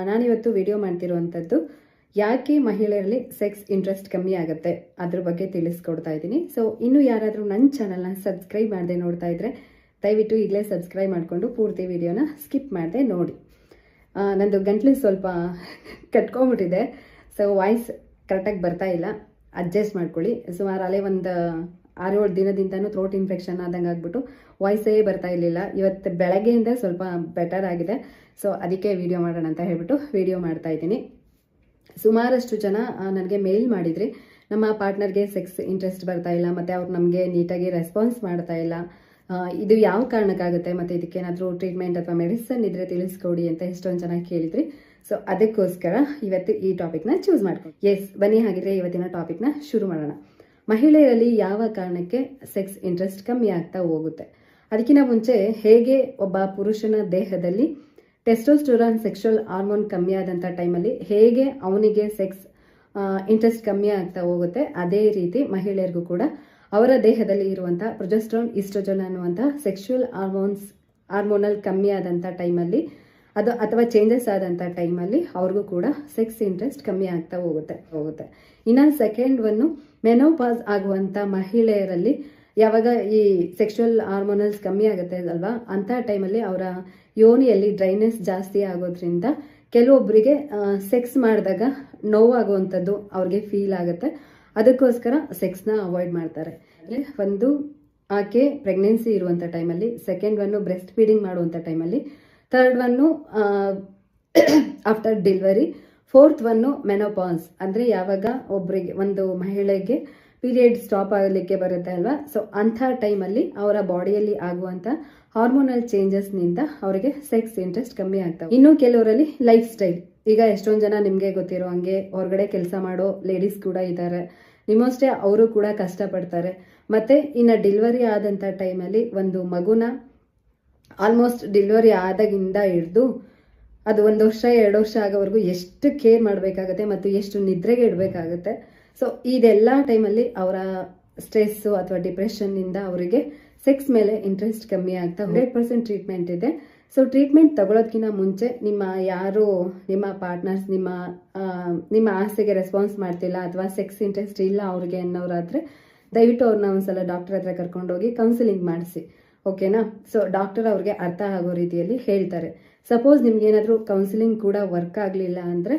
ನಾನಿವತ್ತು ವಿಡಿಯೋ ಮಾಡ್ತಿರುವಂಥದ್ದು ಯಾಕೆ ಮಹಿಳೆಯರಲ್ಲಿ ಸೆಕ್ಸ್ ಇಂಟ್ರೆಸ್ಟ್ ಕಮ್ಮಿ ಆಗುತ್ತೆ ಅದ್ರ ಬಗ್ಗೆ ತಿಳಿಸ್ಕೊಡ್ತಾ ಇದ್ದೀನಿ. ಸೊ ಇನ್ನೂ ಯಾರಾದರೂ ನನ್ನ ಚಾನಲ್ನ ಸಬ್ಸ್ಕ್ರೈಬ್ ಮಾಡದೆ ನೋಡ್ತಾ ಇದ್ರೆ ದಯವಿಟ್ಟು ಈಗಲೇ ಸಬ್ಸ್ಕ್ರೈಬ್ ಮಾಡಿಕೊಂಡು ಪೂರ್ತಿ ವಿಡಿಯೋನ ಸ್ಕಿಪ್ ಮಾಡದೆ ನೋಡಿ. ನಂದು ಗಂಟ್ಲು ಸ್ವಲ್ಪ ಕಟ್ಕೊಂಡ್ಬಿಟ್ಟಿದೆ, ಸೊ ವಾಯ್ಸ್ ಕರೆಕ್ಟಾಗಿ ಬರ್ತಾ ಇಲ್ಲ, ಅಡ್ಜಸ್ಟ್ ಮಾಡ್ಕೊಳ್ಳಿ. ಸುಮಾರು ಅಲ್ಲೇ ಒಂದು 6-7 ದಿನದಿಂದನೂ ಥ್ರೋಟ್ ಇನ್ಫೆಕ್ಷನ್ ಆದಂಗೆ ಆಗ್ಬಿಟ್ಟು ವಾಯ್ಸೇ ಬರ್ತಾ ಇರಲಿಲ್ಲ. ಇವತ್ತು ಬೆಳಗ್ಗೆಯಿಂದ ಸ್ವಲ್ಪ ಬೆಟರ್ ಆಗಿದೆ. ಸೊ ಅದಕ್ಕೆ ವಿಡಿಯೋ ಮಾಡೋಣ ಅಂತ ಹೇಳ್ಬಿಟ್ಟು ವಿಡಿಯೋ ಮಾಡ್ತಾ ಇದ್ದೀನಿ. ಸುಮಾರಷ್ಟು ಜನ ನನಗೆ ಮೇಲ್ ಮಾಡಿದ್ರಿ, ನಮ್ಮ ಪಾರ್ಟ್ನರ್ಗೆ ಸೆಕ್ಸ್ ಇಂಟ್ರೆಸ್ಟ್ ಬರ್ತಾ ಇಲ್ಲ ಮತ್ತು ಅವ್ರು ನಮಗೆ ನೀಟಾಗಿ ರೆಸ್ಪಾನ್ಸ್ ಮಾಡ್ತಾ ಇಲ್ಲ, ಇದು ಯಾವ ಕಾರಣಕ್ಕಾಗುತ್ತೆ ಮತ್ತು ಇದಕ್ಕೇನಾದರೂ ಟ್ರೀಟ್ಮೆಂಟ್ ಅಥವಾ ಮೆಡಿಸನ್ ಇದ್ದರೆ ತಿಳಿಸ್ಕೊಡಿ ಅಂತ ಎಷ್ಟೊಂದು ಜನ ಕೇಳಿದ್ರಿ. ಸೊ ಅದಕ್ಕೋಸ್ಕರ ಇವತ್ತು ಈ ಟಾಪಿಕ್ನ ಚೂಸ್ ಮಾಡ್ಕೊಂಡು ಬನ್ನಿ ಹಾಗಿದ್ರೆ ಇವತ್ತಿನ ಟಾಪಿಕ್ನ ಶುರು ಮಾಡೋಣ. ಮಹಿಳೆಯರಲ್ಲಿ ಯಾವ ಕಾರಣಕ್ಕೆ ಸೆಕ್ಸ್ ಇಂಟ್ರೆಸ್ಟ್ ಕಮ್ಮಿ ಆಗ್ತಾ ಹೋಗುತ್ತೆ, ಅದಕ್ಕಿಂತ ಮುಂಚೆ ಹೇಗೆ ಒಬ್ಬ ಪುರುಷನ ದೇಹದಲ್ಲಿ ಟೆಸ್ಟೋಸ್ಟೆರಾನ್ ಸೆಕ್ಷುವಲ್ ಹಾರ್ಮೋನ್ ಕಮ್ಮಿ ಆದಂಥ ಟೈಮಲ್ಲಿ ಹೇಗೆ ಅವನಿಗೆ ಸೆಕ್ಸ್ ಇಂಟ್ರೆಸ್ಟ್ ಕಮ್ಮಿ ಆಗ್ತಾ ಹೋಗುತ್ತೆ, ಅದೇ ರೀತಿ ಮಹಿಳೆಯರಿಗೂ ಕೂಡ ಅವರ ದೇಹದಲ್ಲಿ ಇರುವಂಥ ಪ್ರೊಜೆಸ್ಟ್ರಾನ್ ಈಸ್ಟ್ರೋಜನ್ ಅನ್ನುವಂಥ ಸೆಕ್ಷುವಲ್ ಹಾರ್ಮೋನಲ್ ಕಮ್ಮಿ ಆದಂಥ ಟೈಮಲ್ಲಿ ಅದು ಅಥವಾ ಚೇಂಜಸ್ ಆದಂಥ ಟೈಮಲ್ಲಿ ಅವ್ರಿಗೂ ಕೂಡ ಸೆಕ್ಸ್ ಇಂಟ್ರೆಸ್ಟ್ ಕಮ್ಮಿ ಆಗ್ತಾ ಹೋಗುತ್ತೆ. ಇನ್ನು ಸೆಕೆಂಡ್ ಒನ್ನು ಮೆನೋಪಾಸ್ ಆಗುವಂಥ ಮಹಿಳೆಯರಲ್ಲಿ ಯಾವಾಗ ಈ ಸೆಕ್ಷುವಲ್ ಹಾರ್ಮೋನಲ್ಸ್ ಕಮ್ಮಿ ಆಗುತ್ತೆ ಅಲ್ವಾ, ಅಂಥ ಟೈಮಲ್ಲಿ ಅವರ ಯೋನಿಯಲ್ಲಿ ಡ್ರೈನೆಸ್ ಜಾಸ್ತಿ ಆಗೋದ್ರಿಂದ ಕೆಲವೊಬ್ಬರಿಗೆ ಸೆಕ್ಸ್ ಮಾಡಿದಾಗ ನೋವಾಗುವಂಥದ್ದು ಅವ್ರಿಗೆ ಫೀಲ್ ಆಗುತ್ತೆ. ಅದಕ್ಕೋಸ್ಕರ ಸೆಕ್ಸ್ನ ಅವಾಯ್ಡ್ ಮಾಡ್ತಾರೆ. ಅಂದರೆ ಒಂದು ಆಕೆ ಪ್ರೆಗ್ನೆನ್ಸಿ ಇರುವಂಥ ಟೈಮಲ್ಲಿ, ಸೆಕೆಂಡ್ ಒನ್ನು ಬ್ರೆಸ್ಟ್ ಫೀಡಿಂಗ್ ಮಾಡುವಂಥ ಟೈಮಲ್ಲಿ, third one after delivery, fourth one menopause ಅಂದರೆ ಯಾವಾಗ ಒಬ್ಬರಿಗೆ ಒಂದು ಮಹಿಳೆಗೆ ಪೀರಿಯಡ್ ಸ್ಟಾಪ್ ಆಗಲಿಕ್ಕೆ ಬರುತ್ತೆ ಅಲ್ವಾ. ಸೊ ಅಂಥ ಟೈಮಲ್ಲಿ ಅವರ ಬಾಡಿಯಲ್ಲಿ ಆಗುವಂಥ ಹಾರ್ಮೋನಲ್ ಚೇಂಜಸ್ನಿಂದ ಅವರಿಗೆ ಸೆಕ್ಸ್ ಇಂಟ್ರೆಸ್ಟ್ ಕಮ್ಮಿ ಆಗ್ತವೆ. ಇನ್ನು ಕೆಲವರಲ್ಲಿ ಲೈಫ್ ಸ್ಟೈಲ್, ಈಗ ಎಷ್ಟೊಂದು ಜನ ನಿಮಗೆ ಗೊತ್ತಿರೋ ಹಂಗೆ ಹೊರಗಡೆ ಕೆಲಸ ಮಾಡೋ ಲೇಡೀಸ್ ಕೂಡ ಇದ್ದಾರೆ, ನಿಮ್ಮಷ್ಟೇ ಅವರು ಕೂಡ ಕಷ್ಟಪಡ್ತಾರೆ. ಮತ್ತು ಇನ್ನು ಡೆಲಿವರಿ ಆದಂಥ ಟೈಮಲ್ಲಿ ಒಂದು ಮಗುನ ಆಲ್ಮೋಸ್ಟ್ ಡೆಲಿವರಿ ಆದಾಗಿಂದ ಹಿಡಿದು ಅದು 1 ವರ್ಷ 2 ವರ್ಷ ಆಗೋವರೆಗೂ ಎಷ್ಟು ಕೇರ್ ಮಾಡಬೇಕಾಗತ್ತೆ ಮತ್ತು ಎಷ್ಟು ನಿದ್ರೆಗೆ ಇಡಬೇಕಾಗತ್ತೆ. ಸೊ ಇದೆಲ್ಲ ಟೈಮಲ್ಲಿ ಅವರ ಸ್ಟ್ರೆಸ್ಸು ಅಥವಾ ಡಿಪ್ರೆಷನ್ನಿಂದ ಅವರಿಗೆ ಸೆಕ್ಸ್ ಮೇಲೆ ಇಂಟ್ರೆಸ್ಟ್ ಕಮ್ಮಿ ಆಗ್ತಾ 100% ಟ್ರೀಟ್ಮೆಂಟ್ ಇದೆ. ಸೊ ಟ್ರೀಟ್ಮೆಂಟ್ ತಗೊಳ್ಳೋದಕ್ಕಿಂತ ಮುಂಚೆ ನಿಮ್ಮ ಪಾರ್ಟ್ನರ್ಸ್ ನಿಮ್ಮ ಆಸೆಗೆ ರೆಸ್ಪಾನ್ಸ್ ಮಾಡ್ತಿಲ್ಲ ಅಥವಾ ಸೆಕ್ಸ್ ಇಂಟ್ರೆಸ್ಟ್ ಇಲ್ಲ ಅವ್ರಿಗೆ ಅನ್ನೋರಾದರೆ ದಯವಿಟ್ಟು ಅವ್ರನ್ನ ಒಂದ್ಸಲ ಡಾಕ್ಟರ್ ಹತ್ರ ಕರ್ಕೊಂಡೋಗಿ ಕೌನ್ಸಿಲಿಂಗ್ ಮಾಡಿಸಿ, ಓಕೆನಾ. ಸೊ ಡಾಕ್ಟರ್ ಅವ್ರಿಗೆ ಅರ್ಥ ಆಗೋ ರೀತಿಯಲ್ಲಿ ಹೇಳ್ತಾರೆ. ಸಪೋಸ್ ನಿಮ್ಗೇನಾದರೂ ಕೌನ್ಸಿಲಿಂಗ್ ಕೂಡ ವರ್ಕ್ ಆಗಲಿಲ್ಲ ಅಂದರೆ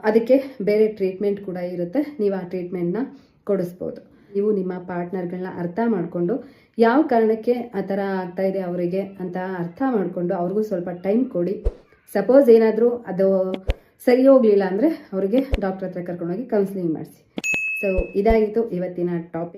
ಅದಕ್ಕೆ ಬೇರೆ ಟ್ರೀಟ್ಮೆಂಟ್ ಕೂಡ ಇರುತ್ತೆ, ನೀವು ಆ ಟ್ರೀಟ್ಮೆಂಟ್ನ ಕೊಡಿಸ್ಬೋದು. ನೀವು ನಿಮ್ಮ ಪಾರ್ಟ್ನರ್ಗಳನ್ನ ಅರ್ಥ ಮಾಡಿಕೊಂಡು ಯಾವ ಕಾರಣಕ್ಕೆ ಆ ಥರ ಆಗ್ತಾ ಇದೆ ಅವರಿಗೆ ಅಂತ ಅರ್ಥ ಮಾಡಿಕೊಂಡು ಅವ್ರಿಗೂ ಸ್ವಲ್ಪ ಟೈಮ್ ಕೊಡಿ. ಸಪೋಸ್ ಏನಾದರೂ ಅದು ಸರಿ ಹೋಗಲಿಲ್ಲ ಅಂದರೆ ಅವರಿಗೆ ಡಾಕ್ಟರ್ ಹತ್ರ ಕರ್ಕೊಂಡೋಗಿ ಕೌನ್ಸಿಲಿಂಗ್ ಮಾಡಿಸಿ. ಸೊ ಇದಾಗಿತ್ತು ಇವತ್ತಿನ ಟಾಪಿಕ್.